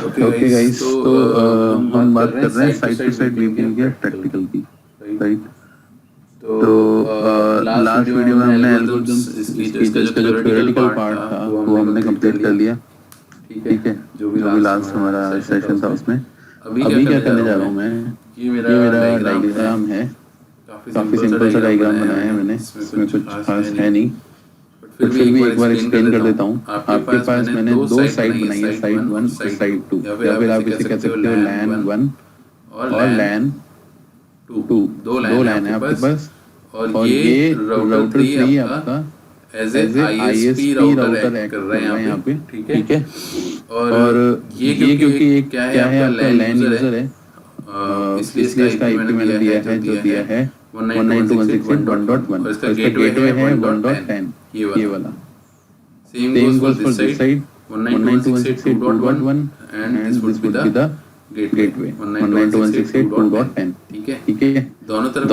Okay guys, तो हम बात कर रहे हैं साइड टू साइड वीविंग के प्रैक्टिकल की, राइट। तो लास्ट वीडियो में हमने एल्गोरिथम्स इसका जो थ्योरेटिकल पार्ट था वो हमने कंप्लीट कर लिया, ठीक है। जो भी लास्ट हमारा सेशन था उसमें अभी क्या करने जा रहा हूँ मैं, ये मेरा डायग्राम है। काफ़ी सिंपल सा डायग्राम बनाया है मैंने, इसमें कुछ खास है नहीं, बट फिर भी एक बार एक्सप्लेन कर देता हूँ। आपके पास मैंने दो साइड बनाई है, साइड 1 और साइड 2, या फिर आप इसे कह सकते हो लैन 1 और लैन 2। दो लैन है आपके पास, और ये राउटर 3 आपका as a ISP router act कर रहा है यहाँ पे, ठीक है। और ये क्योंकि एक क्या है, आपका लैन यूजर है, इसलिए इसका IP मैंने दिया है जो दिया है 192.168.1.1, और इसका गेटवे है 1.10, ये वाला। Same goes for this side 192.168.2.1 and this would be the gateway 192.168.2.10, ठीक है। दोनों तरफ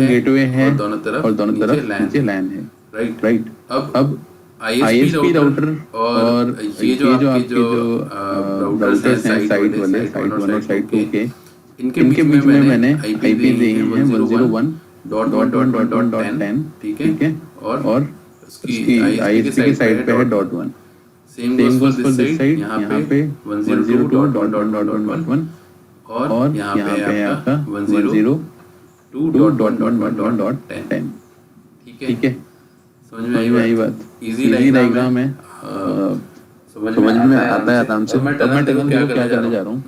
गेटवे है और दोनों तरफ नीचे लैन है, राइट। अब ISP राउटर और ये जो आपके जो राउटर्स हैं साइड वाले, साइड 1 और साइड 2 के, इनके बीच में मैंने IP दी है 101.1.1.10, ठीक है। और उसकी ISP की साइड पे है .1। Same goes for this side, यहाँ पे 102.1.1.1 और यहाँ पे है आपका 102.1.1.10, ठीक है। समझ में आई बात? इजी डायग्राम है, समझ में आता है आराम से। अब मैं टनल को क्या करने जा रहा हूँ,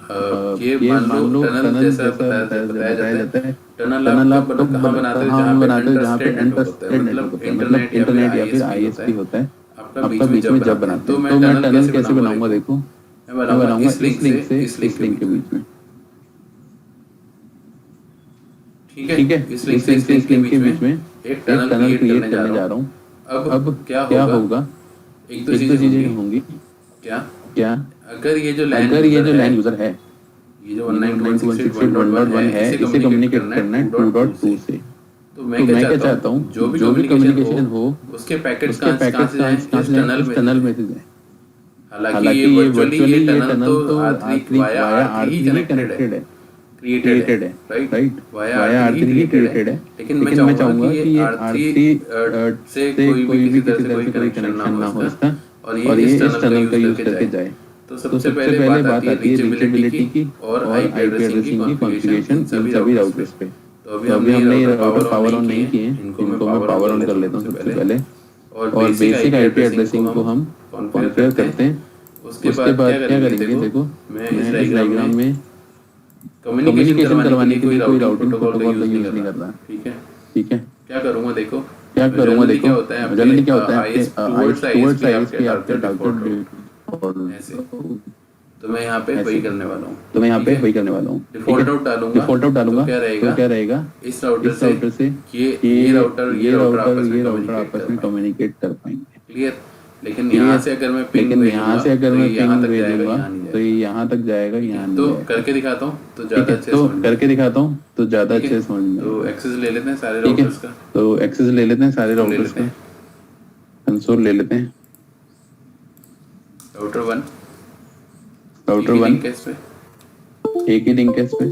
ये मान लो टनल जैसा बताया जाता है। टनल आप लोग कहाँ बनाते हो, जहाँ पे इंटरनेट नेटवर्क होता है, मतलब इंटरनेट या फिर ISP होता है आपका बीच में जब बनाते हो। तो मैं टनल कैसे बनाऊंगा, देखो मैं बनाऊंगा इस लिंक से इस लिंक के बीच में, ठीक है। इस लिंक से इस लिंक के बीच में एक टनल क्रिएट करने जा रहा हूँ। अब क्या होगा, एक दो चीजें होंगी। क्या अगर ये जो लैन यूजर है, ये जो 192.168.1.1 है, इसे कम्युनिकेट करना है 2.2 से, तो मैं क्या चाहता हूँ, जो भी कम्युनिकेशन हो उसके पैकेट्स कहाँ से जाएं, इस टनल में से जाएं। हालांकि ये वर्चुअली ये टनल तो R3 वाया R3 ही कनेक्टेड है, क्रिएटेड है, right. Via R3 he created है, लेकिन मैं चाहूँगा कि ये R3 से कोई भी किसी तरह से कोई कनेक्शन ना हो इसका, और ये इस टनल का यूज करके जाए। तो सबसे पहले बात आती है रीचेबिलिटी की और IP एड्रेसिंग की कॉन्फ़िगरेशन इन सभी राउटर्स पे। तो अभी हमने ये राउटर पावर ऑन नहीं किए, इनको मैं पावर ऑन कर लेता हूँ सबसे पहले, और बेसिक IP एड्रेसिंग को हम कॉन्फ़िगर करते हैं। उसके बाद क्या करेंगे, देखो मैं इस डायग्राम में कम्युनिकेशन करवाने के लिए कोई राउटिंग प्रोटोकॉल का यूज नहीं कर रहा, ठीक है। क्या करूँगा देखो, जनरली क्या होता है टुवर्ड्स ISP आपके डिफ़ॉल्ट ऐसे, तो मैं यहाँ पे वही करने वाला हूँ, डिफ़ॉल्ट आउट डालूंगा। तो क्या रहेगा इस राउटर से ये राउटर आपस में कम्युनिकेट कर पाएंगे, क्लियर। लेकिन यहाँ से अगर मैं पिंग भेजूंगा तो ये यहाँ तक जाएगा, यहाँ नहीं जाएगा। करके दिखाता हूँ तो ज़्यादा अच्छे से समझ में। तो एक्सेस ले लेते हैं सारे राउटर्स का, कंसोल ले लेते हैं। राउटर 1 एक ही लिंक है इस पे।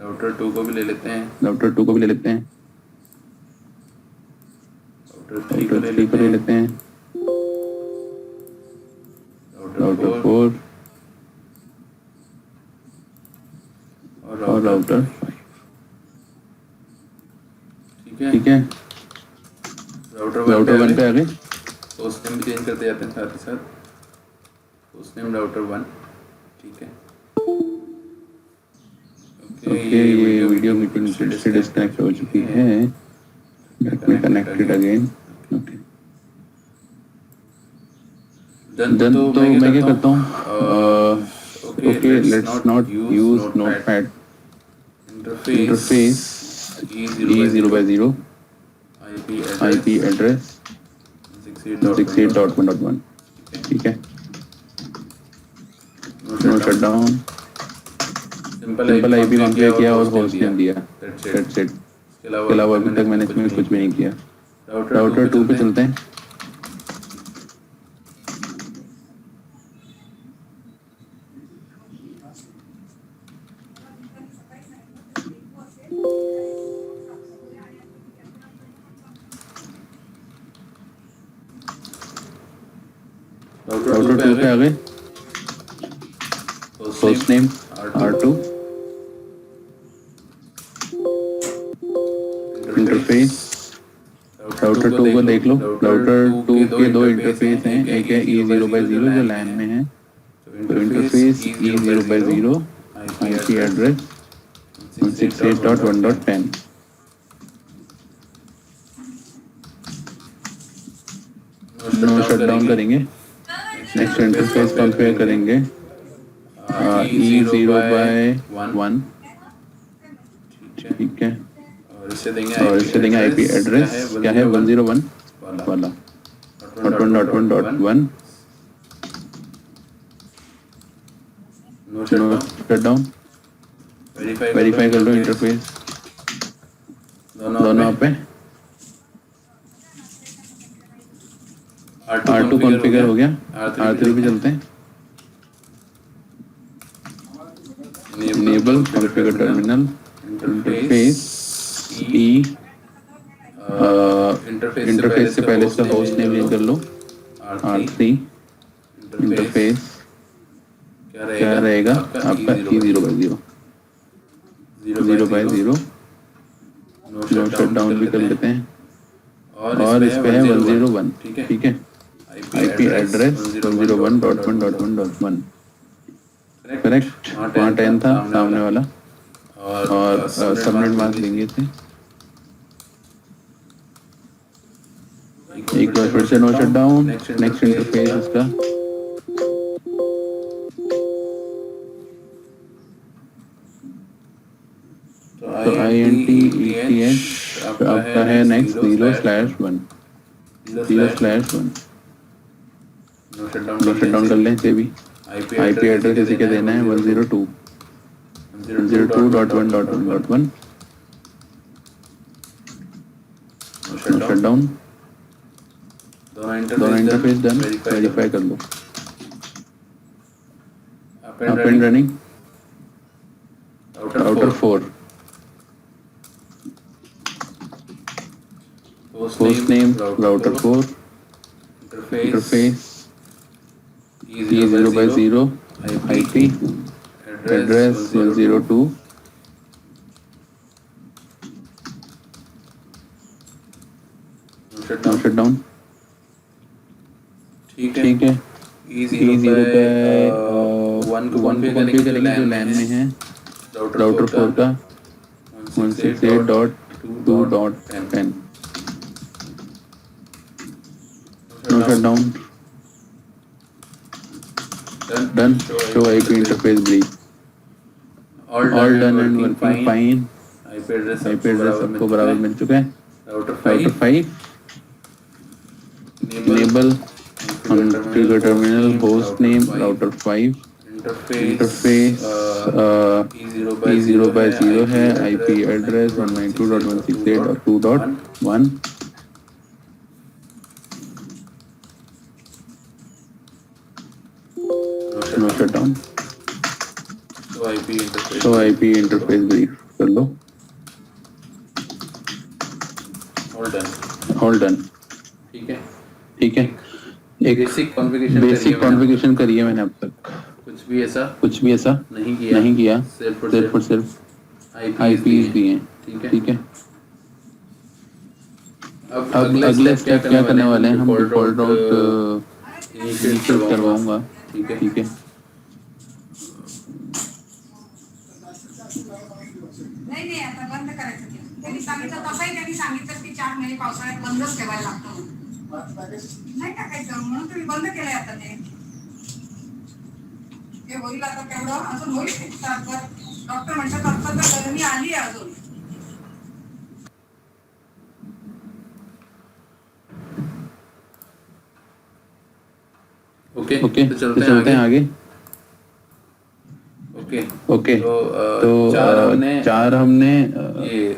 राउटर 2 को भी ले लेते हैं, राउटर 3 को ले लेते हैं, राउटर 4 और राउटर 5, ठीक है। राउटर 1 पे आ गए, तो होस्ट नेम भी चेंज करते जाते हैं साथ ही साथ, होस्ट नेम राउटर 1, ठीक है। ओके, ये वीडियो मीटिंग से डिस्कनेक्ट हो चुकी है, let me connect it again. Okay done. तो मैं क्या करता हूँ, okay let's not use notepad, interface E0/0 IP address 68.1.1, ठीक है। No shutdown, simple IP configure किया और होस्ट नेम दिया, दैट्स इट। इसके अलावा अभी तक मैंने इसमें कुछ भी नहीं किया। राउटर 2 पे चलते हैं। राउटर 2 पे आ गए, host name R2, interface router 2 को देख लो, राउटर 2 के दो इंटरफेस हैं, एक है E0/0 जो लैन में है, तो interface E0/0 IP address 168.1.10। No shutdown करेंगे, नेक्स्ट इंटरफेस कंपेयर करेंगे E0/1, ठीक है, और इससे देंगे IP एड्रेस क्या है 101 वाला, .1.1.1। नो शटडाउन, वेरीफाई कर लो इंटरफेस दोनों पे। R2 कॉन्फ़िगर हो गया, R3 पे चलते हैं, enable configure terminal, interface E, interface से पहले इसका होस्ट नेम चेंज कर लो R3, इंटरफेस क्या रहेगा आपका E0/0, 0/0। नो शटडाउन भी कर लेते हैं, और इस पे है 101, ठीक है, IP एड्रेस 101.1.1.1, करेक्ट। वहाँ 10 था सामने वाला, और सबनेट मास्क देंगे थे। एक बार फिर से नो शटडाउन, नेक्स्ट इंटरफेस इसका तो INT आपका है नेक्स्ट 0/1, 0/1। नो शटडाउन कर लें इसे भी। IP एड्रेस इसी के देना है 102, 102.1.1.1। नो शटडाउन, दोनों इंटरफेस डन, वेरीफाई कर लो, up and running. Router 4, host name router 4, interface E0/0 IP address 102। No shutdown, ठीक है, E0/1 को कॉन्फ़िगर करेंगे जो लैन में है, राउटर 4 का 168.2.10। No shutdown, done, show IP interface brief, all done and working fine. IP address सबको बराबर मिल चुका है। Router 5, enable configure terminal, host name router 5, interface E0/0 है, IP address 192.168.2.1। No shutdown, show IP interface brief कर लो, all done, ठीक है। एक बेसिक कॉन्फ़िगरेशन करी है मैंने अब तक, कुछ भी ऐसा नहीं किया, सिर्फ और सिर्फ IPs दिए हैं, ठीक है। अब अगले स्टेप क्या करने वाले हैं, हम डिफ़ॉल्ट राउट इनिशिएट करवाऊंगा, ठीक है। नाही आता बंद करायचं, त्यांनी सांगितलं तसंही त्यांनी सांगितलं की 4 महिने पावसाळ्यात बंदच ठेवायला लागतं, नाही टाकायचं म्हणून तुम्ही बंद केलंय आता ते होईल आता तेवढं अजून होईल, डॉक्टर म्हणतात आता तर गरमी आली आहे अजून। ओके, तो चलते हैं आगे। ओके, तो 4 हमने ये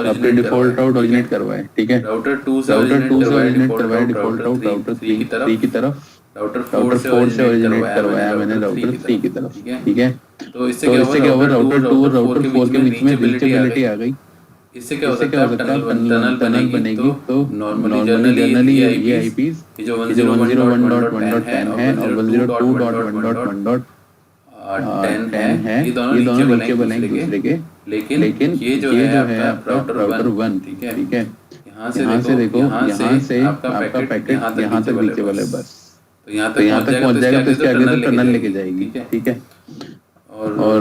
अपने डिफ़ॉल्ट राउट ओरिजिनेट करवाए, ठीक है। राउटर 2 से ओरिजिनेट करवाए डिफ़ॉल्ट राउट राउटर 3 की तरफ, राउटर 4 से ओरिजिनेट करवाया मैंने राउटर 3 की तरफ, ठीक है। तो इससे क्या हुआ, राउटर 2 और राउटर 4 के बीच में रीचेबिलिटी आ गई, इससे क्या हो सकता है, टनल बनेगी तो नॉर्मली जनरली ये आईपीज ये जो 101.1.10 है और 102.1.1.10 है, ये दोनों नीचे बनेंगे दूसरे के, लेकिन ये जो है आपका राउटर 1, ठीक है, यहाँ से देखो यहाँ से आपका पैकेट यहाँ तक रीचेबल है बस, तो यहाँ तक पहुँच जाएगा तो इसके आगे तो टनल लेके जाएगी, ठीक है। और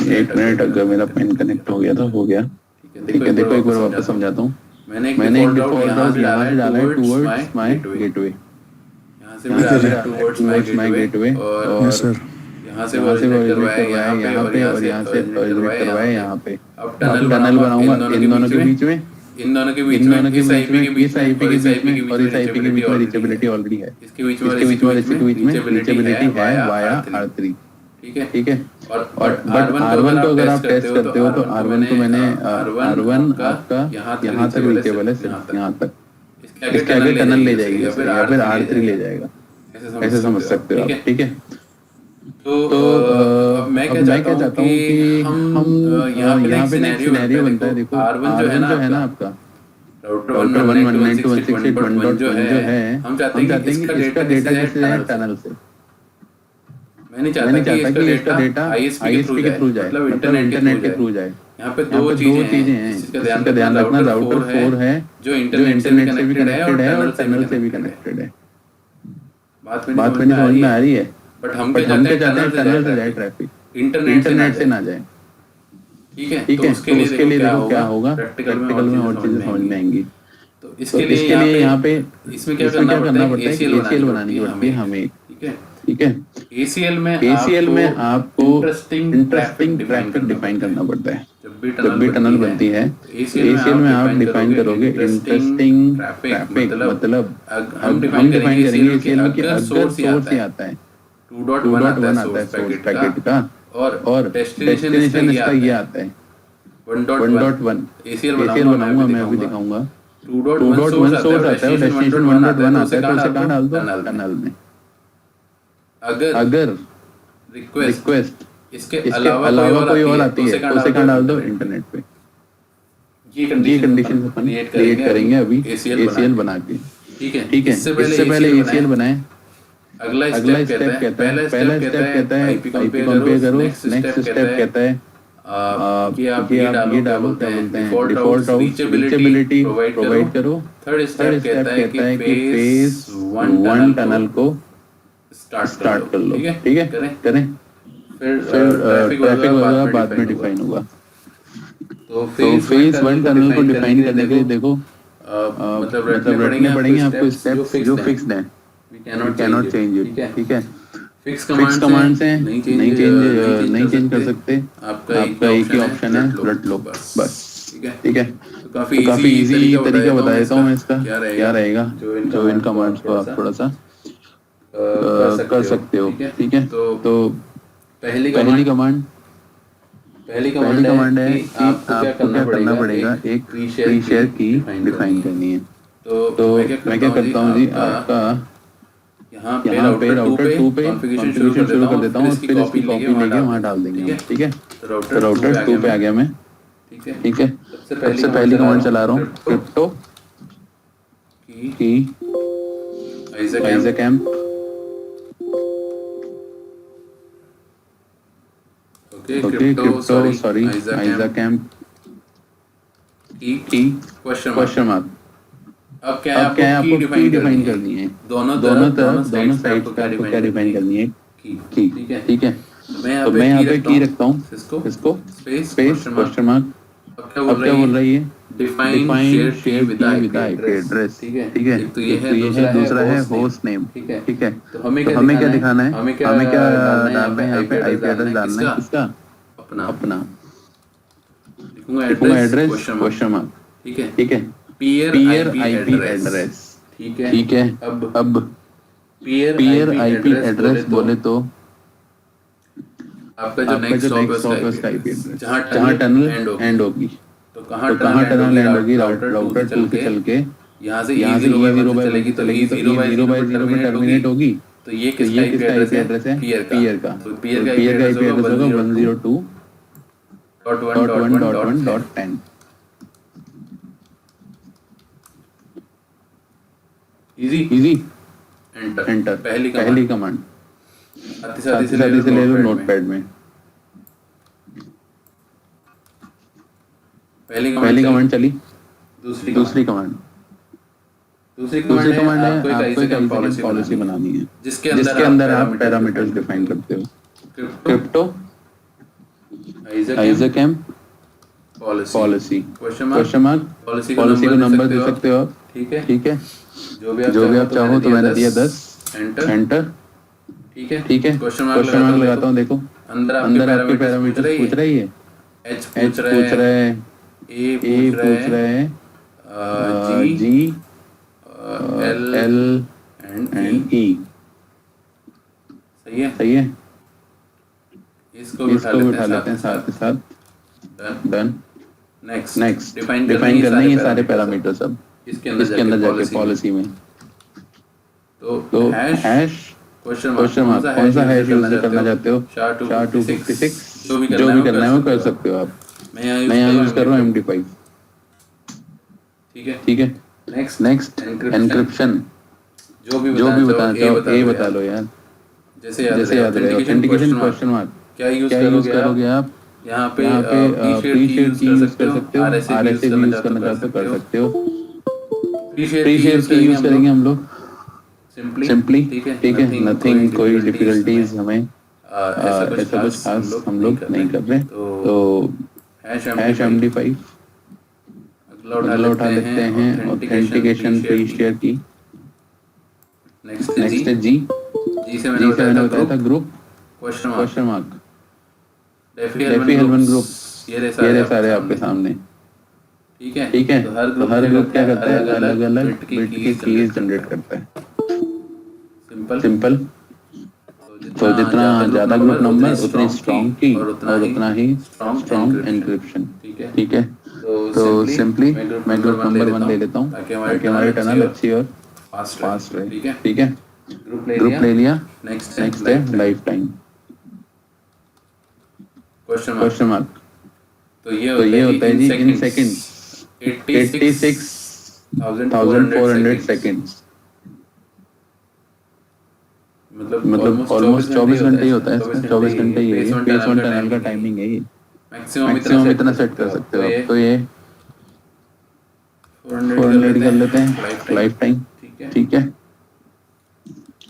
1 मिनट, अगर मेरा पेन कनेक्ट हो गया, ठीक है। देखो एक बार वापस समझाता हूँ। मैंने एक डिफॉल्ट राउट यहाँ से डाला है टुवर्ड्स माय गेटवे, यहाँ से भी डाला है टुवर्ड्स माय गेटवे, और यहाँ से वॉलिडेट करवाया है यहाँ पे, और यहाँ से वॉलिडेट करवाया यहाँ पे। अब टनल बनाऊंगा इन दोनों के बीच में, इस आईपी के बीच में और इस आईपी के बीच में रीचेबिलिटी ऑलरेडी है, इसके बीच में रीचेबिलिटी है वाया R3, ठीक है। और बट R1 को अगर आप टेस्ट करते हो तो R1 को मैंने R1 आपका यहाँ तक रीचेबल है, सिर्फ यहाँ तक, इसके आगे टनल ले जाएगी या फिर R3 ले जाएगा, ऐसे समझ सकते हो आप, ठीक है। तो अब मैं क्या चाहता हूँ कि हम यहाँ पे एक सिनेरियो बनता है। देखो R1 जो है ना आपका राउटर 192.168.1.1 जो है, हम चाहते हैं कि इसका डेटा जैसे जाए टनल से। मैं नहीं चाहता कि इसका डेटा ISP के थ्रू जाए, मतलब इंटरनेट के थ्रू जाए। यहाँ पे दो चीजें हैं, इसका ध्यान रखना। राउटर 4 है जो इंटरनेट से भी कनेक्टेड है और टनल से भी कनेक्टेड है। बात में नहीं समझ में आ रही है, बट हम क्या चाहते हैं टनल से जाए ट्रैफिक, इंटरनेट से ना जाए, ठीक है। तो उसके लिए देखो क्या होगा, प्रैक्टिकल में और चीजें समझ में आएंगी। तो इसके लिए यहाँ पे इसमें क्या करना पड़ता है, ACL बनानी पड़ती है हमें, ठीक है। ACL में आपको इंटरेस्टिंग ट्रैफिक डिफाइन करना पड़ता है। जब भी टनल बनती है ACL में आप डिफाइन करोगे इंटरेस्टिंग ट्रैफिक, मतलब हम डिफाइन करेंगे ACL में कि अगर सोर्स ही आता है 2.1 आता है सोर्स पैकेट का, और डेस्टिनेशन इसका ये आता है 1.1। ACL बनाऊंगा मैं, अभी दिखाऊंगा। 2.1 सोर्स आता है और डेस्टिनेशन 1.1 आता है, तो उसे कहाँ डाल दो, टनल में। अगर रिक्वेस्ट इसके अलावा कोई और आती है तो उसे कहाँ डाल दो, इंटरनेट पे। ये कंडीशन अपन क्रिएट करेंगे अभी ACL बना के, ठीक है। इससे पहले ACL बनाए, अगला स्टेप कहता है, पहला स्टेप कहता है IP कंपेयर करो, नेक्स्ट स्टेप कहता है कि आप ये डालो, क्या बोलते हैं, डिफॉल्ट राउट रीचेबिलिटी प्रोवाइड करो। थर्ड स्टेप कहता है कि फेज 1 टनल को स्टार्ट कर लो, ठीक है, करें। फिर ट्रैफिक वगैरह बाद में डिफाइन होगा। तो फेज 1 टनल को डिफाइन करने के लिए देखो मतलब रखने पड़ेंगे आपको स्टेप्स जो फिक्स्ड हैं, वी कैनॉट चेंज इट, ठीक है। फिक्स कमांड से नहीं चेंज कर सकते, आपका एक ही ऑप्शन है, रट लो बस, ठीक है। तो काफी इजी तरीका बता देता हूँ मैं इसका, क्या रहेगा जो इन कमांड्स को आप थोड़ा सा कर सकते हो, ठीक है। तो पहली कमांड है कि आपको क्या करना पड़ेगा, एक प्री शेयर की डिफाइन करनी है। तो मैं क्या करता हूँ जी, आपका यहाँ पे राउटर 2 पे कॉन्फ़िगरेशन शुरू कर देता हूँ, और फिर इसकी कॉपी लेके वहाँ डाल देंगे, ठीक है। राउटर 2 पे आ गया मैं, ठीक है। सबसे पहली कमांड चला रहा हूँ, क्रिप्टो की आइज़ैकैम्प, क्रिप्टो सॉरी आइज़ैकैम्प की क्वेश्चन मार्क। अब क्या है आपको की डिफाइन करनी है, दोनों साइड का आपको क्या डिफाइन करनी है, की, ठीक है। तो मैं यहाँ पे की रखता हूँ, इसको स्पेस क्वेश्चन मार्क। अब क्या बोल रही है, define share with IP address, ठीक है। तो ये है, दूसरा है होस्ट नेम, ठीक है। तो हमें क्या दिखाना है, हमें क्या डालना है, यहाँ पे IP एड्रेस डालना है, किसका, अपना लिखूंगा एड्रेस क्वेश्चन मार्क, ठीक है। पीयर IP एड्रेस, ठीक है। अब पीयर IP एड्रेस बोले तो आपका जो नेक्स्ट स्टॉप है उसका IP एड्रेस, जहाँ टनल एंड होगी। तो कहाँ टनल एंड होगी, राउटर 2 से चल के यहाँ से E0 बाय चलेगी, तो E0 बाय 0 में टर्मिनेट होगी। तो ये किसका IP एड्रेस है, पीयर का। तो पीयर का IP एड्रेस होगा 102.1.1.10, इजी एंटर पहली कमांड साथ ही से ले लो नोटपैड में। पहली कमांड चली। दूसरी कमांड है आपको एक पॉलिसी बनानी है जिसके अंदर आप पैरामीटर्स डिफाइन करते हो। Crypto Isaac policy question mark policy को नंबर दे सकते हो आप। ठीक है जो भी आप चाहो। तो मैंने दिया 10 एंटर। ठीक है क्वेश्चन मार्क लगाता हूँ। देखो अंदर आपके पैरामीटर्स पूछ रही है। एच पूछ रहा है, ए पूछ रहा है, जी एल एंड ई। सही है। इसको भी उठा लेते हैं साथ के साथ। डन। नेक्स्ट डिफाइन करने ये सारे पैरामीटर्स अब इसके अंदर जाके पॉलिसी में। तो हैश क्वेश्चन मार्क कौन सा हैश यूज करना चाहते हो। SHA-256 जो भी करना है वो कर सकते हो आप। मैं यहाँ यूज कर रहा हूँ MD5। ठीक है नेक्स्ट एनक्रिप्शन जो भी बताना चाहो ए बता लो यार। जैसे याद रहे। ऑथेंटिकेशन क्वेश्चन मार्क क्या यूज करोगे आप। यहाँ पे प्री-शेयर्ड की यूज कर सकते हो। RSA भी यूज करना चाहते हो कर सकते हो। प्री-शेयर्ड की यूज करेंगे हम लोग सिंपली। ठीक है नथिंग कोई डिफिकल्टीज हमें ऐसा कुछ खास हम लोग नहीं कर रहे। तो हैश MD5 अगला उठा लेते हैं। ऑथेंटिकेशन प्री-शेयर की। नेक्स्ट है जी से मैंने बताया था group question mark Diffie Hellman group. ये रहे सारे आपके सामने। ठीक है तो हर ग्रुप क्या करता है अलग अलग बिट की कीज जनरेट करता है। सिंपल। तो जितना ज्यादा ग्रुप नंबर उतनी स्ट्रॉन्ग की और उतना ही स्ट्रॉन्ग एनक्रिप्शन। ठीक है तो सिंपली मैं ग्रुप नंबर 1 ले लेता हूँ ताकि हमारी टनल अच्छी और फास्ट रहे। ठीक है ग्रुप ले लिया। नेक्स्ट है लाइफ टाइम क्वेश्चन मार्क। तो ये होता है जी इन सेकंड्स 86,400 सेकंड्स। मतलब ऑलमोस्ट 24 घंटे ही होता है इसमें। 24 घंटे ही है ये फेस 1 टनल का टाइमिंग है ये। मैक्सिमम इतना सेट कर सकते हो आप। तो ये 400 कर लेते हैं लाइफ टाइम। ठीक है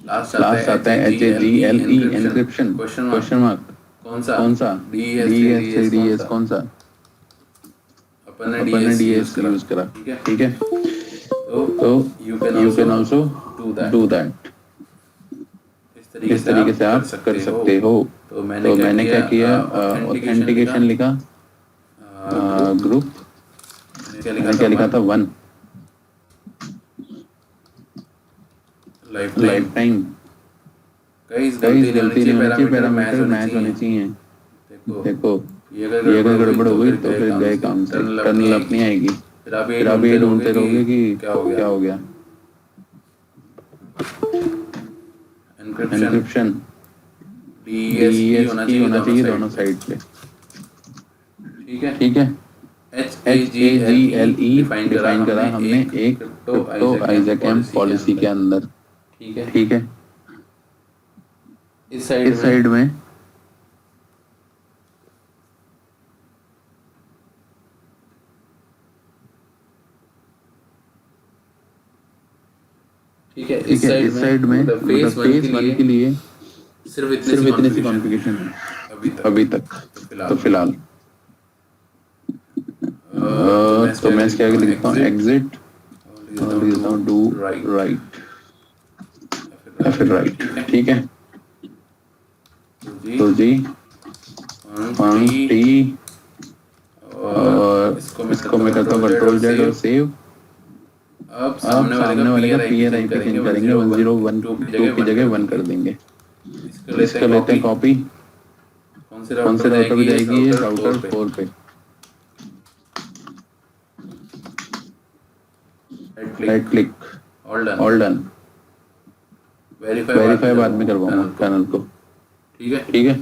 लास्ट आता है HAGLE एनक्रिप्शन क्वेश्चन मार्क कौन सा DES कौन सा अपन ने DES यूज करा। ठीक है तो you can also do that. इस तरीके से आप कर सकते हो। तो मैंने क्या किया ऑथेंटिकेशन लिखा ग्रुप क्या लिखा था 1 लाइफ टाइम। कई गलती नहीं होनी चाहिए पैरामीटर मैच होने चाहिए। देखो ये अगर गड़बड़ हो गई तो फिर गए काम से टनल अपनी आएगी। फिर आप ये ढूंढते रहोगे कि क्या हो गया। एनक्रिप्शन DES की होना चाहिए दोनों साइड पे। ठीक है HAGLE डिफाइन करा हमने एक क्रिप्टो आइजैक पॉलिसी के अंदर। ठीक है इस साइड में इस साइड में फेस 1 के लिए सिर्फ इतनी सी कॉन्फ़िगरेशन है अभी तक। तो फिलहाल तो मैं इसके आगे लिखता हूँ एग्जिट और लिखता हूँ डू राइट या फिर राइट। ठीक है तो जी टी और इसको मैं करता हूँ Ctrl+Z और सेव। अब सामने वाले का PIR IP चेंज करेंगे 1012 की जगह 1 कर देंगे। इसको लेते हैं कॉपी। कौन से राउटर पे जाएगी ये राउटर 4 पे। Right click all done. Verify बाद में करवाऊंगा पैनल को। ठीक है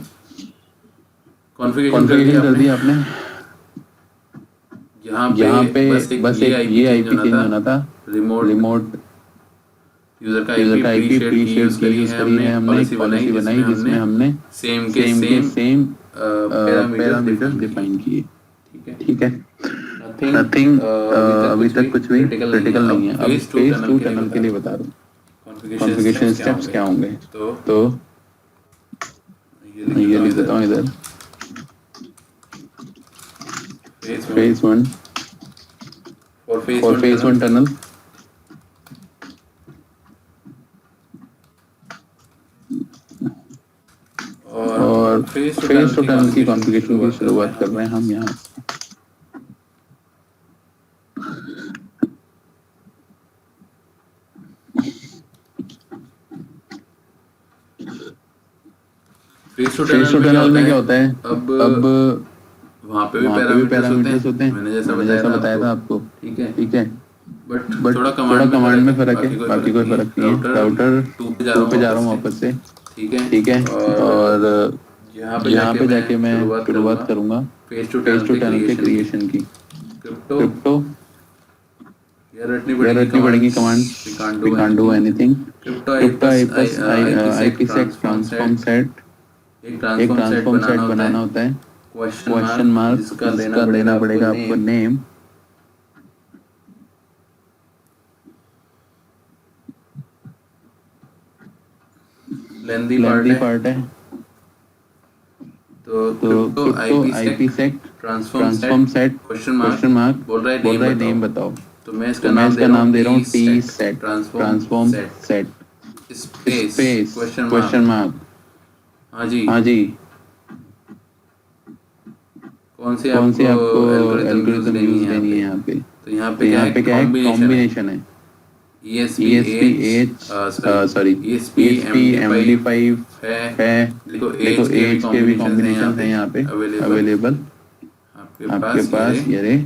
कॉन्फ़िगरेशन कर दिया आपने। यहाँ पे बस एक ये IP चेंज होना था। रिमोट यूजर का आईपी प्री शेड की यूज करी है हमने, एक पॉलिसी बनाई जिसमें हमने सेम के सेम पैरामीटर्स डिफाइन किए। ठीक है, नथिंग अभी तक कुछ भी क्रिटिकल नहीं है। अब फेज 2 टनल के लिए बता रहा हूँ कॉन्फ़िगरेशन स्टेप्स क्या होंगे। तो ये लिख देता हूँ इधर, फेज 1 फॉर फेज 1 टनल। और फेज 2 टनल की कॉन्फ़िगरेशन की शुरुआत कर रहे हैं हम यहाँ से। फेज 2 टनल में क्या होता है, अब वहाँ पे भी पैरामीटर्स होते हैं, मैंने जैसा बताया था आपको। ठीक है, बट थोड़ा कमांड में फर्क है, बाकी कोई फर्क नहीं है। राउटर 2 पे जा रहा हूँ वापस से। ठीक है, और यहाँ पे जाके मैं शुरुआत करूँगा फेज 2 टनल के क्रिएशन की। क्रिप्टो यार रटनी पड़ेगी commands, we can't do anything. Crypto IPsec transform set, एक ट्रांसफॉर्म सेट बनाना होता है। क्वेश्चन मार्क जिसका देना पड़ेगा आपको नेम। लेंदी पार्ट है। तो crypto IPsec transform set question mark बोल रहा है नेम बताओ। तो मैं इसका नाम दे रहा हूँ T set transform set space question mark. हाँ जी, कौन सी आपको एल्गोरिथम यूज लेनी है यहाँ पे। तो यहाँ पे क्या है, कॉम्बिनेशन है ESP MD5 है। देखो एज के भी कॉम्बिनेशन है यहाँ पे अवेलेबल आपके पास ये रहे।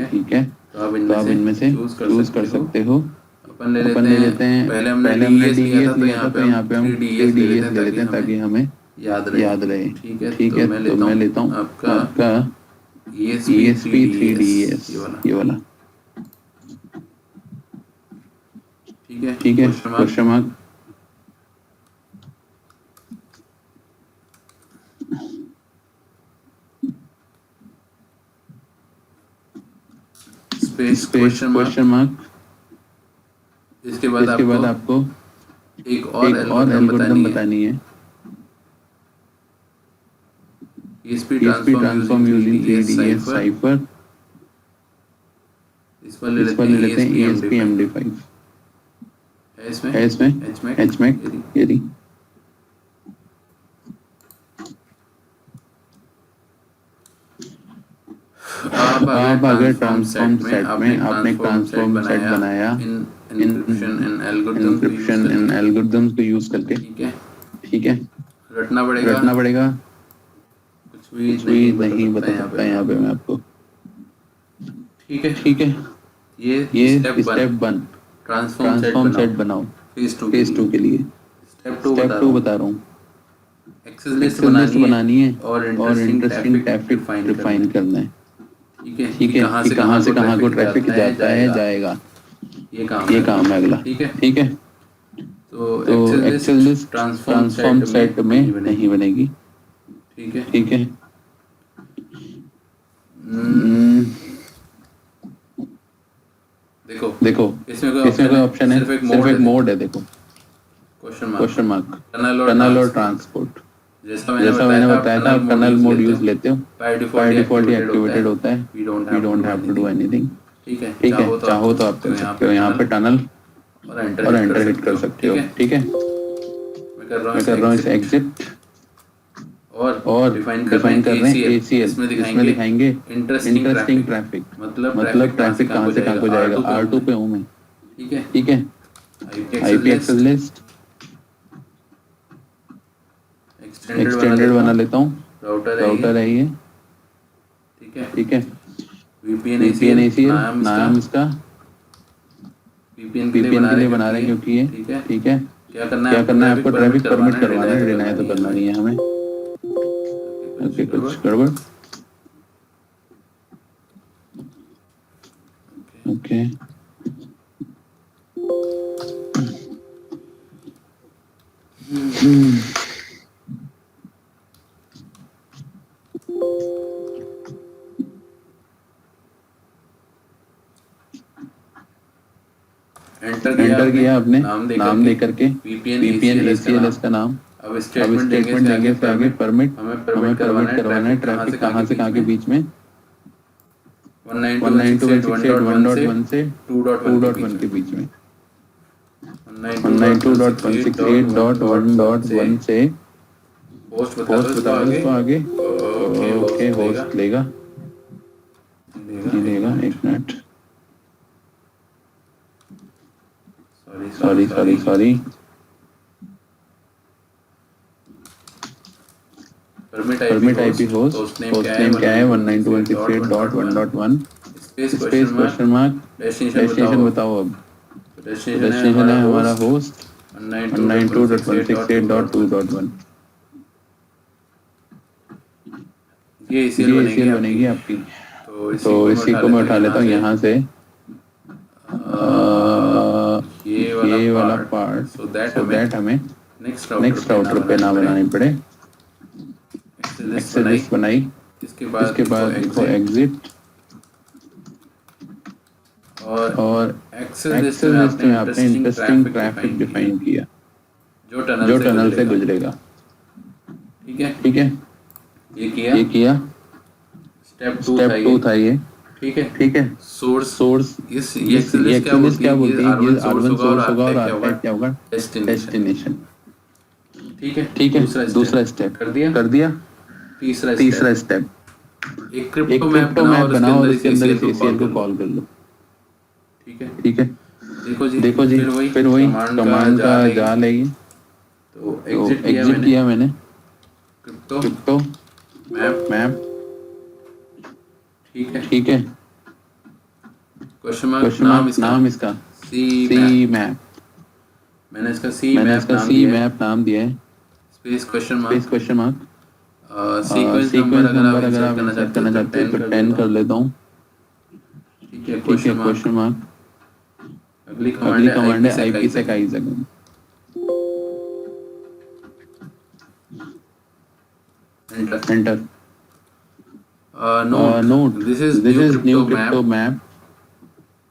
ठीक है, तो आप इनमें से चूज कर सकते हो। अपन ले लेते हैं, पहले हमने DES लिया था, तो यहाँ पे हम 3DES ले लेते हैं ताकि हमें याद रहे। ठीक है, तो मैं लेता हूँ आपका ESP 3DES ये वाला। ठीक है, question mark. Space question mark. इसके बाद आपको एक और एल्गोरिथम बतानी है। ESP transform using 3DES cipher. इस पर ले लेते हैं ESP MD5 है इसमें HMAC ये रही। आप अगर ट्रांसफॉर्म सेट में आपने ट्रांसफॉर्म सेट बनाया इंक्रिप्शन इन एल्गोरिथम्स को यूज करके। ठीक है, रटना पड़ेगा, कुछ भी नहीं बता सकता यहाँ पे मैं आपको। ठीक है, ये स्टेप 1 ट्रांसफॉर्म सेट बनाओ फेज 2 के लिए। स्टेप 2 बता रहा हूँ, एक्सेस लिस्ट बनानी है और इंटरेस्टिंग ट्रैफिक डिफाइन करना है। ठीक है, कि कहाँ से कहाँ को ट्रैफिक जाता है जाएगा, ये काम है अगला। ठीक है, तो एक्सेस लिस्ट ट्रांसफॉर्म सेट में नहीं बनेगी। ठीक है, देखो इसमें कोई ऑप्शन है, सिर्फ एक मोड है। देखो क्वेश्चन मार्क टनल और ट्रांसपोर्ट। जैसा मैंने बताया था, आप टनल मोड यूज लेते हो, बाय डिफॉल्ट ये एक्टिवेटेड होता है। We don't have to do anything. ठीक है, चाहो तो आप कर सकते हो यहाँ पे टनल और एंटर हिट कर सकते हो। ठीक है, मैं कर रहा हूँ इसे एग्जिट और डिफाइन कर रहे हैं ACL। इसमें दिखाएंगे इंटरेस्टिंग ट्रैफिक, मतलब ट्रैफिक कहाँ से कहाँ को जाएगा। R2 पे हूँ मैं। ठीक है, IP एक्सेस लिस्ट एक्सटेंडेड बना लेता हूँ, राउटर है ये। ठीक है, VPN ACL नाम इसका VPN के लिए बना रहे हैं क्योंकि ये। ठीक है, क्या करना है आपको ट्रैफिक परमिट करवाना है, डिनाई तो करना नहीं है हमें। ओके, कुछ गड़बड़। ओके, एंटर किया आपने नाम दे करके VPN ACLS का नाम। अब स्टेटमेंट देंगे फिर आगे परमिट, हमें परमिट करवाना है ट्रैफिक कहाँ से कहाँ के बीच में, 192.168.1.1 से 2.1 के बीच में, 192.168.1.1 से होस्ट बता दो इसको आगे। ओके होस्ट लेगा एक minute, sorry permit IP host name क्या है 192.168.1.1 स्पेस क्वेश्चन मार्क डेस्टिनेशन बताओ। अब डेस्टिनेशन है हमारा होस्ट 192.168.2.1। ये ACL बनेगी आपकी। तो इसी को मैं उठा लेता हूँ यहाँ से, ये वाला पार्ट, सो दैट हमें नेक्स्ट राउटर पे ना बनानी पड़े। एक्सेस लिस्ट बनाई, इसके बाद देखो एग्जिट, और एक्सेस लिस्ट में आपने इंटरेस्टिंग ट्रैफिक डिफाइन किया जो टनल से गुजरेगा। ठीक है ये किया स्टेप 2 था ये। ठीक है सोर्स ये एक्सेस लिस्ट क्या बोलती है, ये R1 सोर्स होगा और R5 क्या होगा डेस्टिनेशन। ठीक है दूसरा स्टेप कर दिया। तीसरा स्टेप एक क्रिप्टो मैप बनाओ और इसके अंदर इस ACL को कॉल कर लो। ठीक है देखो जी फिर वही कमांड का जाल है ये। तो एग्जिट किया मैंने क्रिप्टो मैप। ठीक है क्वेश्चन मार्क नाम इसका सी मैप, मैंने इसका सी मैप नाम दिया है। Space question mark sequence number अगर आप इंसर्ट करना चाहते हैं तो 10 कर लेता हूँ। ठीक है क्वेश्चन मार्क। अगली कमांड है IPsec Isaac. Enter. Note this is new crypto map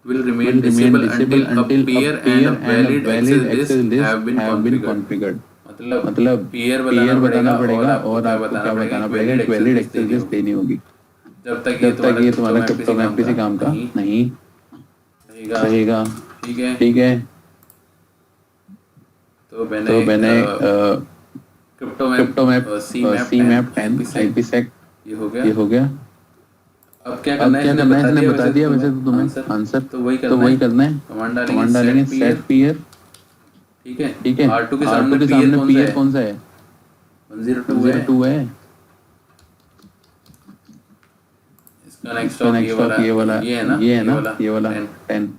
will remain disabled until a pair and a valid access list have been configured। मतलब पेयर बताना पड़ेगा और आपको क्या बताना पड़ेगा, एक वैलिड एक्सेस लिस्ट देनी होगी। जब तक ये तुम्हारा क्रिप्टो मैप किसी काम का नहीं रहेगा। ठीक है तो मैंने क्रिप्टो मैप सी मैप 10 IPsec ये हो गया। अब क्या करना है इसने बता दिया वैसे तो तुम्हें आंसर तो वही करना है। कमांड डालेंगे सेट पेयर। ठीक है R2 के सामने पेयर कौन सा है 102 है। इसका नेक्स्ट स्टॉप ये वाला ये वाला 10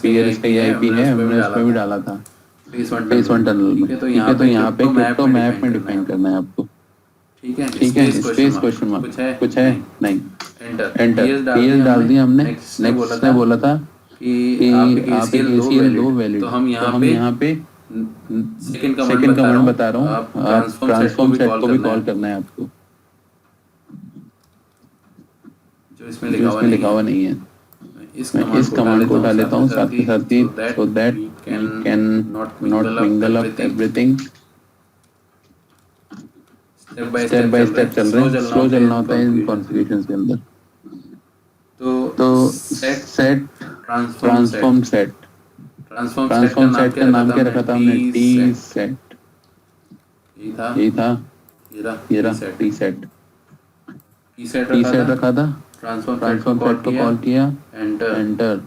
पेयर इसका IP है, हमने उस पे भी डाला था फेस 1 टनल में। तो यहाँ पे क्रिप्टो मैप में डिफाइन करना है आपको। ठीक है स्पेस क्वेश्चन मार्क कुछ है नहीं। एंटर PS डाल दिया हमने। नेक्स्ट ने बोला था कि आप एक ACL दो वैलिड, तो हम यहाँ पे सेकंड कमांड बता रहा हूँ, आप ट्रांसफॉर्म सेट को भी कॉल करना है आपको, जो इसमें लिखा हुआ नहीं है। मैं इस कमांड को उठा लेता हूँ साथ के साथ ही, so that we can not mingle up everything. Step by step चल रहे हैं, स्लो चलना होता है इन कॉन्फ़िगरेशंस के अंदर। तो सेट ट्रांसफॉर्म सेट का नाम क्या रखा था हमने T सेट। यही था ये रहा T सेट रखा था। ट्रांसफॉर्म सेट को कॉल किया। Enter.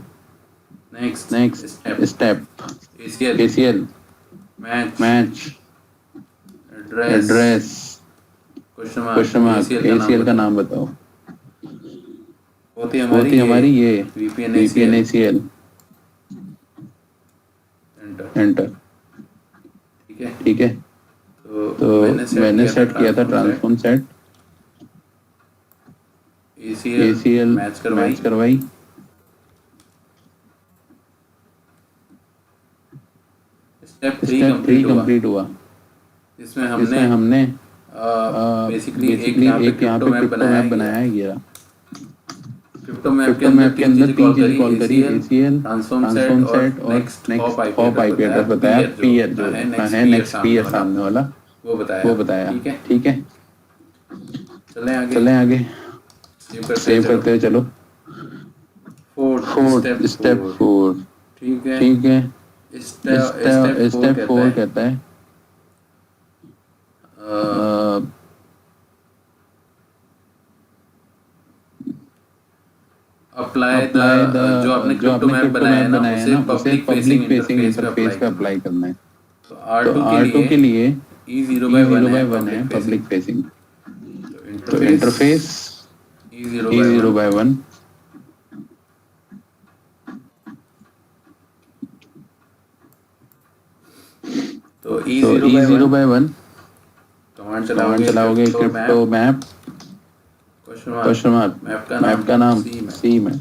Next step ACL match address question mark ACL का नाम बताओ। होती हमारी ये VPN ACL। एंटर। ठीक है तो मैंने सेट किया था ट्रांसफॉर्म सेट ACL मैच करवाई। स्टेप 3 कंप्लीट हुआ। इसमें हमने बेसिकली एक यहाँ पे क्रिप्टो मैप बनाया है। ये क्रिप्टो मैप के अंदर तीन चीजें कॉल करी, ACL, ट्रांसफॉर्म सेट और नेक्स्ट हॉप आईपी एड्रेस बताया, पीयर जो है नेक्स्ट पीयर सामने वाला वो बताया। ठीक है, चलें आगे, सेव करते हुए चलो। स्टेप 4 ठीक है। स्टेप 4 कहता है अप्लाई जो आपने क्रिप्टो मैप बनाया है ना उसे पब्लिक फेसिंग इंटरफेस पे अप्लाई करना है। तो R2 के लिए E0/1 है पब्लिक फेसिंग, तो इंटरफेस E0/1 तो E0/1 कमांड चलाओगे crypto map question mark map का नाम सी में।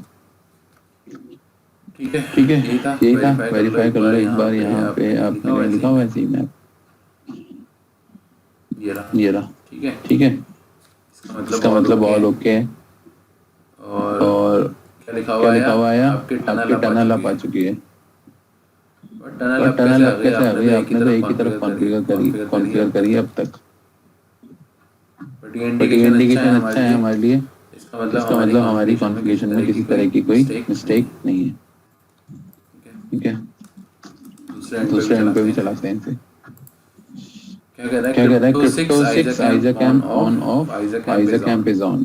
ठीक है, ये था। वेरीफाई कर लो एक बार, यहाँ पे आपने लिखा हुआ है सी मैप, ये रहा। ठीक है, इसका मतलब ऑल ओके है। और क्या लिखा हुआ है, आपके टनल अप आ चुकी है। टनल अप कैसे आ गई, आपने तो एक ही तरफ कॉन्फ़िगर करी अब तक, बट ये इंडिकेशन अच्छा है हमारे लिए। इसका मतलब हमारी कॉन्फ़िगरेशन में किसी तरह की कोई मिस्टेक नहीं है। ठीक है, दूसरे एंड पे भी चलाते हैं इसे। क्या कह रहा है, crypto 6 ISAKMP on off, ISAKMP is on.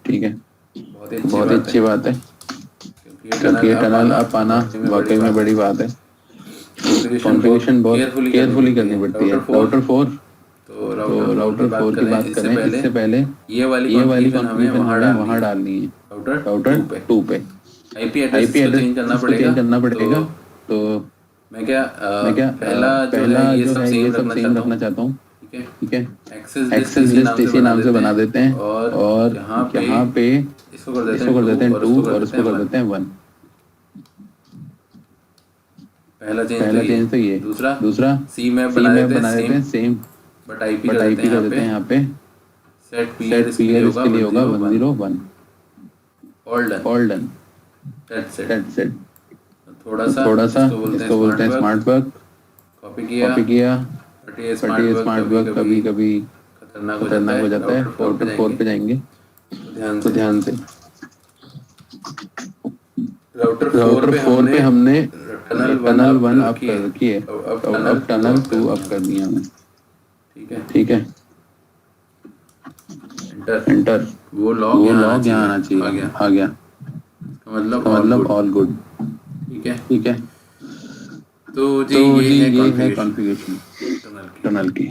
ठीक है, बहुत अच्छी बात है, क्योंकि ये टनल अप आना वाकई में बड़ी बात है। कॉन्फ़िगरेशन बहुत केयरफुली करनी पड़ती है। राउटर 4 की बात करें, इससे पहले ये वाली कॉन्फ़िगरेशन हमें वहाँ डालनी है, राउटर 2 पे। आईपी एड्रेस चेंज करना पड़ेगा। तो मैं क्या पहला जो है ये सब सेम रखना चाहता हूँ। ठीक है, एक्सेस लिस्ट इसी नाम से बना देते हैं, और यहाँ पे इसको कर देते हैं 2 और इसको कर देते हैं 1। पहला चेंज तो ये। दूसरा सी मैप बना देते हैं सेम, बट आईपी कर देते हैं यहाँ पे। सेट पीयर इसके लिए होगा 101। All done, that's it. थोड़ा सा इसको बोलते हैं स्मार्ट वर्क। कॉपी किया, बट ये स्मार्ट वर्क कभी खतरनाक हो जाता है। 4 पे जाएंगे, तो ध्यान से। राउटर 4 पे हमने टनल 1 अप कर रखी है, अब टनल 2 अप कर दिया हमने। ठीक है, एंटर। वो लॉग यहाँ आना चाहिए, आ गया। मतलब ऑल गुड। ठीक है, तो ये है कॉन्फ़िगरेशन टनल की।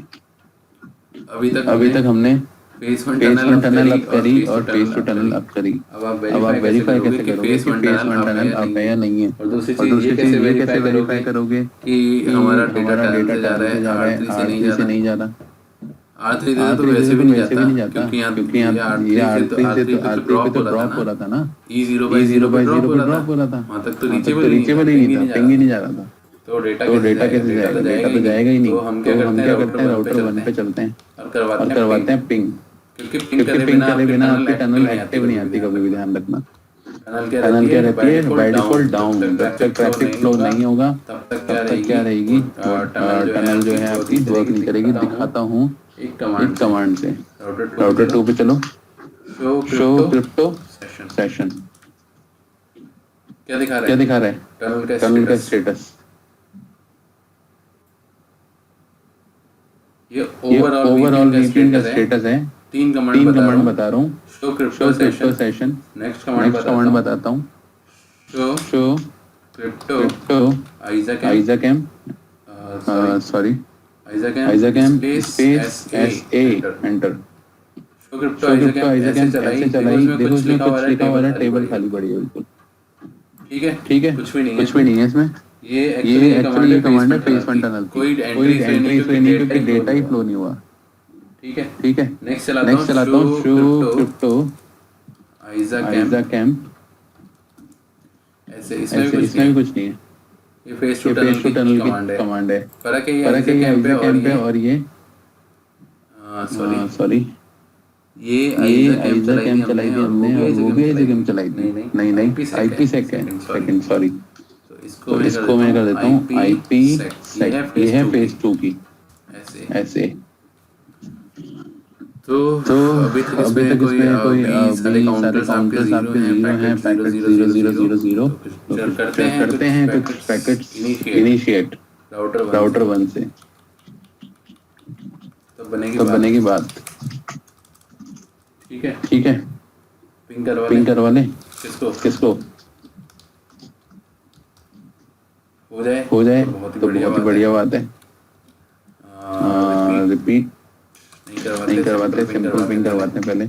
अभी तक हमने फेस 1 टनल अप करी और फेस 2 टनल अप करी। अब आप वेरीफाई कैसे करोगे कि फेस 1 टनल अप है या नहीं है। और दूसरी चीज़ ये कैसे वेरीफाई करोगे कि हमारा डेटा टनल जा रहा है, R3 से नहीं जा रहा। R3 तो वैसे भी नहीं जाता, क्योंकि यहाँ ये R3 से तो ड्रॉप हो रहा था ना, E0/0 पे ड्रॉप हो रहा था। वहाँ तक तो रीचेबल ही नहीं था, पिंग ही नहीं जा रहा था। तो डेटा कैसे जाएगा, डेटा तो जाएगा ही नहीं। तो हम क्या करते हैं, राउटर 1 पे चलते हैं और करवाते हैं पिंग, क्योंकि पिंग करे बिना आपकी टनल एक्टिव नहीं आती। कभी भी ध्यान रखना, टनल क्या रहती है, बाय डिफॉल्ट डाउन। जब तक ट्रैफिक फ्लो नहीं होगा तब तक क्या रहेगी, टनल जो है आपकी वर्क नहीं करेगी। दिखाता हूँ एक कमांड से। राउटर 2 पे चलो, शो क्रिप्टो सेशन। क्या दिखा रहा है, टनल का स्टेटस। ये ओवरऑल वीपीएन का स्टेटस है। 3 कमांड बता रहा हूँ। Show crypto session, next command बताता हूँ। Show crypto ISAKMP, ISAKMP space SA enter. Show crypto ISAKMP ऐसे चलाई। देखो इसमें कुछ लिखा हुआ है, टेबल खाली पड़ी है बिल्कुल। ठीक है, कुछ भी नहीं है इसमें। ये एक्चुअली ये कमांड है फेस 1 टनल की। कोई एंट्री इसमें नहीं, क्योंकि डेटा ही फ्लो नहीं हुआ। ठीक है, नेक्स्ट चलाता हूँ। शो क्रिप्टो आइज़ाकैम्प, ऐसे इसमें भी कुछ नहीं है। ये फेज टू टनल की कमांड है। फर्क है ये एग्जैक्ट कैंप पे और ये सॉरी ये आइजा कैंप चलाई थी हमने और वो भी आइजा कैंप चलाई थी। नहीं आईपी सेकंड सॉरी। तो इसको मैं कर देता हूँ आईपी सेक। ये है फेज 2 की ऐसे। तो अभी तक इसमें कोई सारे काउंटर्स आपके जीरो हैं, पैकेट 0000। तो करते हैं कुछ पैकेट्स इनिशिएट राउटर 1 से। तब बनेगी बात। ठीक है पिंग करवा ले। किसको हो जाए तो बहुत ही बढ़िया बात है। रिपीट नहीं करवाते, सिंपल पिंग करवाते हैं पहले।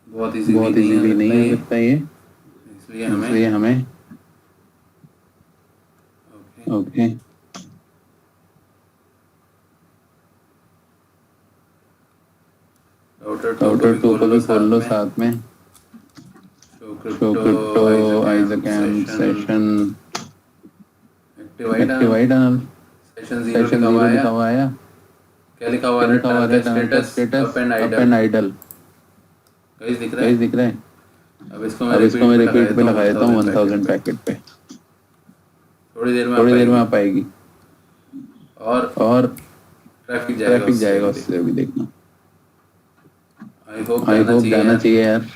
बहुत इजीली नहीं हो सकता ये, इसलिए हमें ओके राउटर 2 को भी खोल लो साथ में। Crypto ISAKMP session activated tunnel session 0 लिखा हुआ आया। क्या लिखा हुआ है? Tunnel status up and idle. Guys दिख रहा है। अब इसको मैं रिपीट पे लगा देता हूँ 1000 पैकेट पे। थोड़ी देर में आ पाएगी और ट्रैफिक जाएगा उससे। अभी देखना। आई होप जाना चाहिए यार।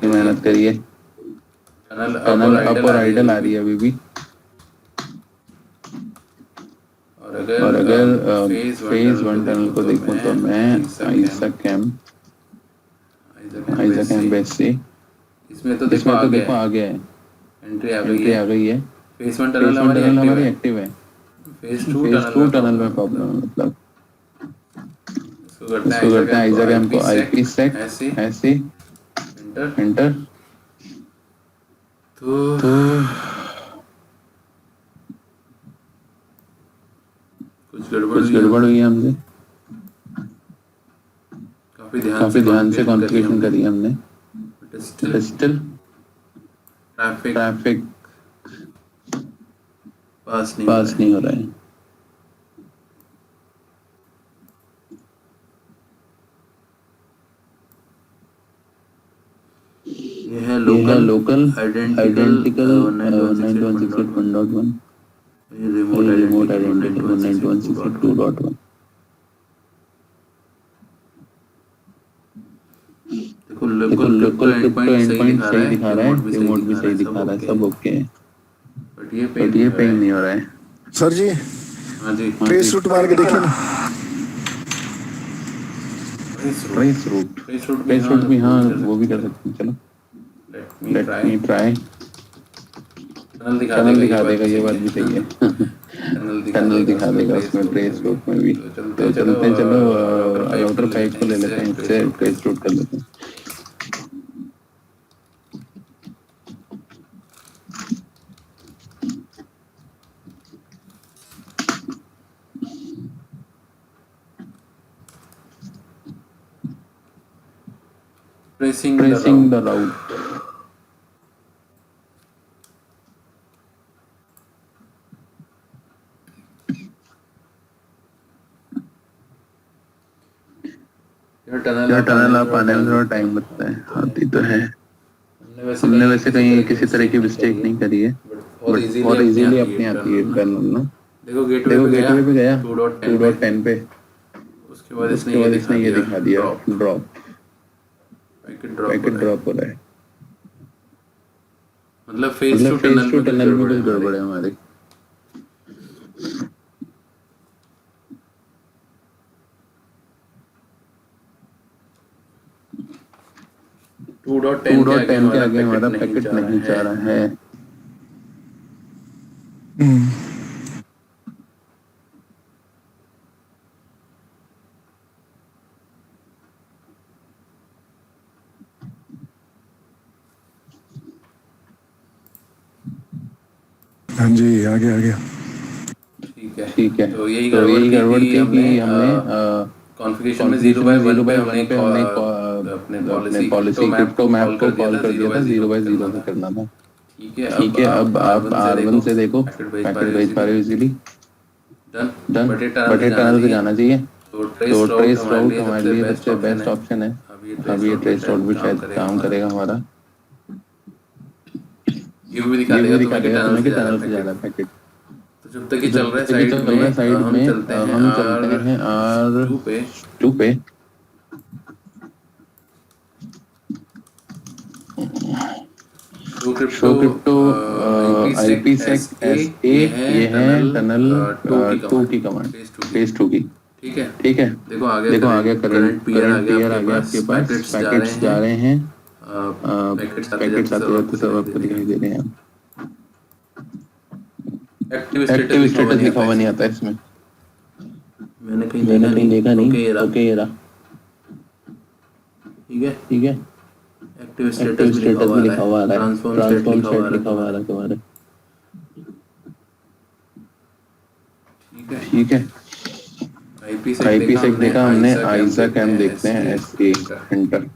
मेहनत करिए। टनल अप और आइडल आ रही है अभी भी। और अगर फेज 1 टनल को देखूं तो मैं आइजा कैंप ऐसे। इसमें तो देखो आ गया है। एंट्री आ गई है। फेज 1 टनल हमारी एक्टिव है। फेज 2 टनल में प्रॉब्लम है। मतलब इसको करते हैं आइजा कैंप को आईपी सेक ऐसे एंटर। तो कुछ गड़बड़ हुई है हमसे। काफी ध्यान से कॉन्फ़िगरेशन करी हमने। स्टिल ट्रैफिक पास नहीं हो रहा है। ये है लोकल आइडेंटिकल 192.168.1.1। ये रिमोट आइडेंटिकल 192.168.2.1। देखो लोकल क्रिप्टो एंडपॉइंट सही दिखा रहा है, रिमोट भी सही दिखा रहा है, सब ओके है। बट ये पिंग नहीं हो रहा है। सर जी हाँ जी ट्रेस रूट मार के देखिए ना। ट्रेस रूट भी हाँ वो भी कर सकते हैं। चलो लेट मी ट्राई। टनल दिखा देगा ये बात भी सही है। टनल दिखा देगा उसमें ट्रेस रूट में भी। तो चलते हैं। चलो राउटर 5 को ले लेते हैं, इससे ट्रेस रूट कर लेते हैं। Tracing the route. टनल आप आने में थोड़ा टाइम लगता है, आती तो है। हमने वैसे कहीं किसी तरह की मिस्टेक नहीं करी है, बट बहुत इजीली अपनी आती है टनल ना। देखो गेटवे पे गया 2.10 पे। उसके बाद इसने ये दिखा दिया ड्रॉप। पैकेट ड्रॉप हो रहा है। मतलब फेज 2 टनल में कुछ गड़बड़ है हमारे। टू डॉट टेन के आगे हमारा पैकेट नहीं जा रहा है। हाँ जी आ गया। ठीक है। तो यही गड़बड़ थी कि हमने कॉन्फ़िगरेशन में 0/1 पे हमने अपने अपने पॉलिसी क्रिप्टो मैप को कॉल कर दिया था 0 बाय 0 में करना था। ठीक है, अब आप R1 से देखो पैकेट पैकेट भेज पा रहे हो इजीली। डन, बट बट ये ये टनल पे जाना चाहिए। तो तो ट्रेस ट्रेस राउट राउट हमारे लिए सबसे बेस्ट ऑप्शन है। अब ये अब ये ट्रेस राउट भी शायद काम हमारा। करेगा हमारा। ये भी दिखा ये भी देगा दिखा देगा तुम्हें कि टनल से से जा जा रहा रहा है पैकेट। तो जब तक ये जब चल रहा है तक ये चल रहा है साइड में हम चलते हैं R2 पे R2 पे। Show show crypto IPsec IPsec SA ये है टनल 2 की कमांड फेज 2 की। ठीक है, ठीक है, देखो देखो आगे करंट पेयर आ पेयर आ गया आपके पास। पैकेट्स जा रहे हैं। पैकेट्स पैकेट्स आते जाते सब आपको दिखाई दे रहे हैं। एक्टिव स्टेटस लिखा हुआ नहीं आता इसमें। मैंने कहीं देखा नहीं। ओके ओके ये रहा। ठीक है, एक्टिव एक्टिव स्टेटस भी लिखा हुआ आ रहा है। ट्रांसफॉर्म सेट लिखा हुआ आ रहा है तुम्हारे। ठीक है, IPsec देखा हमने। आइजैक हम देखते हैं SA एंटर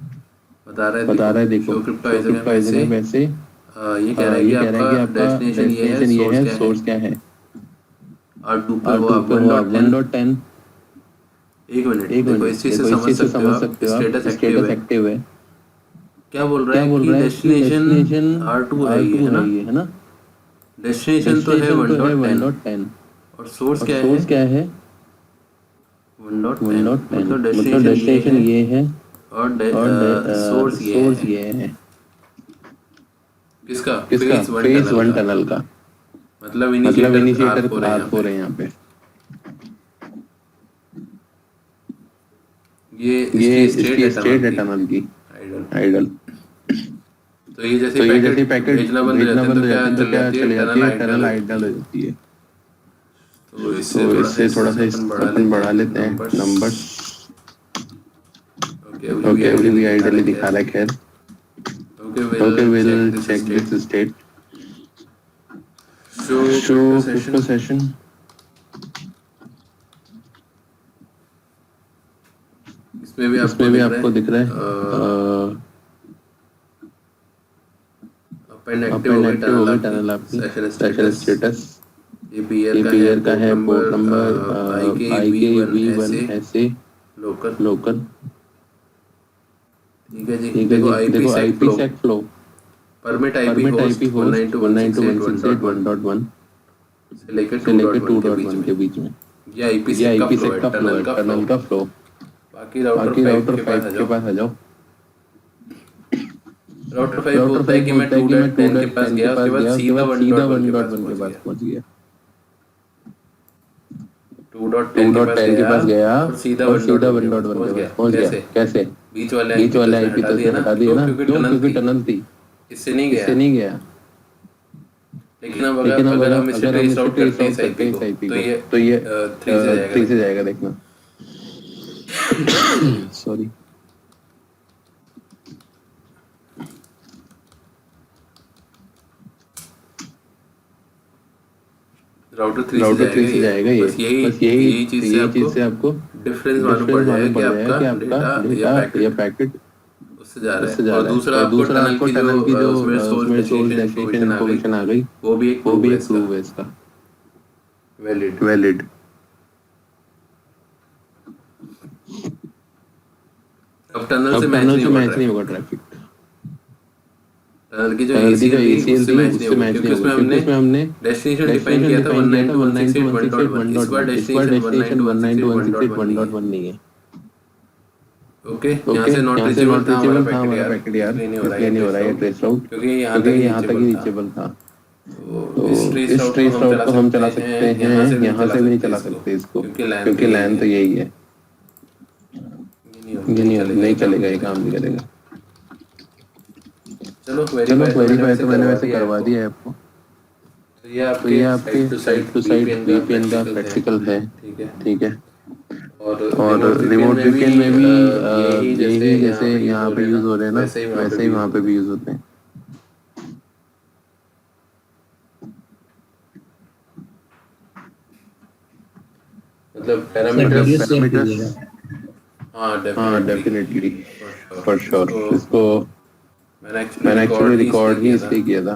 बता रहा है। देखो शो क्रिप्टो आइजैक वैसे ये कह रहा है ये कह रहा है कि आपका डेस्टिनेशन ये है, सोर्स क्या है। R2 पे वो R2 पे वो 1.10। एक मिनट एक देखो, इस चीज से समझ सकते हो आप स्टेटस एक्टिव है। क्या बोल रहा है कि डेस्टिनेशन R2 है ये, है ना? डेस्टिनेशन तो है 1.10 और सोर्स क्या है 1.10 मतलब डेस्टिनेशन ये है और सोर्स ये है। किसका? फेज 1 टनल का। मतलब इनिशिएटर R4 है यहाँ पे। ये इसकी स्टेट है टनल की आइडल। तो ये जैसे पैकेट भेजना बंद हो जाता है तो क्या चली जाती है, टनल आइडल हो जाती है। तो इससे थोड़ा सा अपन बढ़ा लेते हैं नंबर्स। ओके अभी भी आइडल दिखा रहा है। खैर okay will check this state. Show crypto session. इसमें भी आपको दिख रहा है अपेंड एक्टिव हो गई टनल आपकी। सेशन स्टेटस ये पीयर का है। पोर्ट नंबर IKV1 ऐसे लोकल। ठीक है जी। देखो IPsec flow permit IP host host 192.168.1.1 से लेकर से लेकर 2.1 के बीच में। ये IPsec का फ्लो है, टनल का फ्लो। बाकी राउटर 5 के पास आ जाओ। राउटर 5 बोलता है कि मैं 2.10 के पास गया, उसके बाद सीधा 1.1 के पास पहुंच गया। 2.10 के पास गया और सीधा 1.1 के पास पहुंच गया। कैसे? बीच वाले IP तो हटा दिया ना, क्योंकि टनल थी, इससे नहीं गया। लेकिन अब अगर हम इसे ट्रेस आउट करते हैं इस IP को तो ये 3 से जाएगा। देखना सॉरी। राउटर 3 से जाएगा। ये बस यही चीज से आपको डिफरेंस मालूम पड़ जाएगा कि आपका डेटा या पैकेट उससे जा रहा है। और दूसरा आपको टनल की जो उसमें सोर्स डेस्टिनेशन इन्फॉर्मेशन आ गई, वो भी एक प्रूव है इसका। वैलिड। अब टनल से मैच नहीं होगा ट्रैफिक। टनल की जो ACL थी उससे मैच नहीं होगा क्योंकि उसमें हमने डेस्टिनेशन डिफाइन किया था 192.168.1.1। इस बार डेस्टिनेशन 192.168.1 नहीं है। ओके यहाँ से नॉट रीचेबल था हमारा पैकेट यार, नहीं हो रहा है ट्रेस आउट क्योंकि यहाँ तक ही रीचेबल था। तो इस ट्रेस आउट को हम चला सकते हैं। यहाँ से भी नहीं चला सकते इसको क्योंकि लैन तो यही है। ये नहीं चलेगा, ये काम नहीं करेगा। चलो वेरीफाई तो मैंने वैसे करवा दिया है आपको। तो ये आपके साइड टू साइड VPN का प्रैक्टिकल है। ठीक है। और रिमोट VPN में भी यही जैसे यहाँ पे यूज हो रहे हैं ना, वैसे ही वहाँ पे भी यूज होते हैं। मतलब पैरामीटर्स हाँ डेफिनेटली फॉर श्योर इसको मैंने मैंने एक्चुअली एक्चुअली रिकॉर्ड ही इसलिए किया था